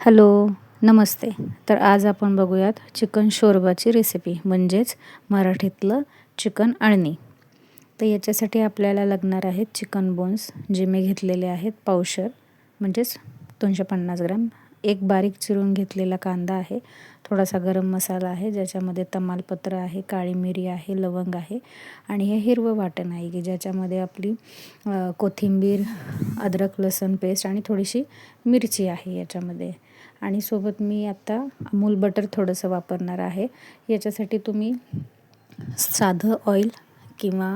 Hello, नमस्ते. तर आज आपण बघूयात चिकन शोरबाची रेसिपी म्हणजेच मराठीतलं चिकन अळणी. तर याच्यासाठी आपल्याला लागणार आहेत चिकन बोन्स जे मी घेतलेले आहेत पावशर म्हणजेच 250 ग्रॅम. एक बारीक चिरून घेतलेला कांदा आहे, थोडासा गरम मसाला आहे ज्याच्यामध्ये तमालपत्र आहे, काळी मिरी आहे, लवंग आहे आणि हे हिरवं वाटण आहे की ज्याच्यामध्ये आपली कोथिंबीर, अद्रक लसूण पेस्ट आणि थोडीशी मिरची आहे याच्यामध्ये. आणि सोबत मी आता अमूल बटर थोडंसं वापरणार आहे. याच्यासाठी तुम्ही साधं ऑइल किंवा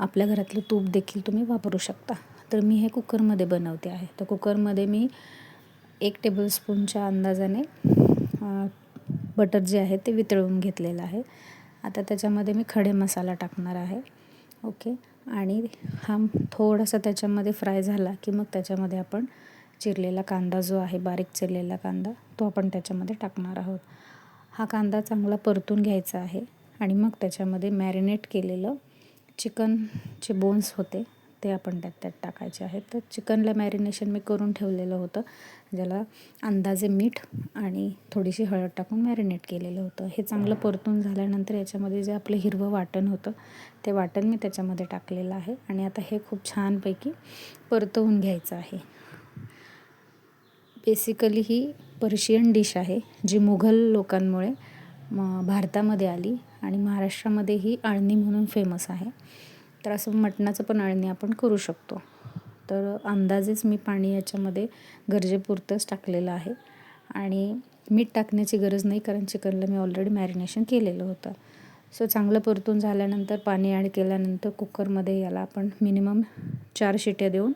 आपल्या घरातलं तूप देखील तुम्ही वापरू शकता. तर मी हे कुकरमध्ये बनवते आहे. तर कुकरमध्ये मी 1 टेबलस्पूनच्या अंदाजाने बटर जे आहे ते वितळवून घेतलेलं आहे. आता त्याच्यामध्ये मी खडे मसाला टाकणार आहे. ओके. आणि हा थोडासा त्याच्यामध्ये फ्राय झाला की मग त्याच्यामध्ये आपण चिरलेला कांदा जो आहे, बारीक चिरलेला कांदा, तो आपण त्याच्यामध्ये टाकणार आहोत. हा कांदा चांगला परतून घ्यायचा आहे आणि मग त्याच्यामध्ये मॅरिनेट केलेलं चिकनचे बोन्स होते ते आपण त्यात टाकायचे आहेत. तर चिकनला मॅरिनेशन मी करून ठेवलेलं होतं, ज्याला अंदाजे मीठ आणि थोडीशी हळद टाकून मॅरिनेट केलेलं होतं. हे चांगलं परतून झाल्यानंतर याच्यामध्ये जे आपलं हिरवं वाटण होतं ते वाटण मी त्याच्यामध्ये टाकलेलं आहे आणि आता हे खूप छानपैकी परतवून घ्यायचं आहे. बेसिकली ही पर्शियन डिश आहे जी मुघल लोकांमुळे भारतामध्ये आली आणि महाराष्ट्रामध्ये ही अळणी म्हणून फेमस आहे. तर असं मटणाचं पण अळणी आपण करू शकतो. तर अंदाजेच मी पाणी याच्यामध्ये गरजेपुरतंच टाकलेलं आहे आणि मीठ टाकण्याची गरज नाही कारण चिकनला मी ऑलरेडी मॅरिनेशन केलेलं होतं. सो चांगलं परतून झाल्यानंतर पाणी ॲड केल्यानंतर कुकरमध्ये याला आपण मिनिमम 4 शिट्या देऊन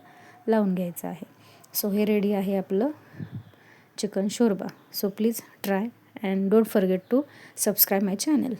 लावून घ्यायचं आहे. सो हे रेडी आहे आपलं chicken शोरबा. So please try and don't forget to subscribe my channel.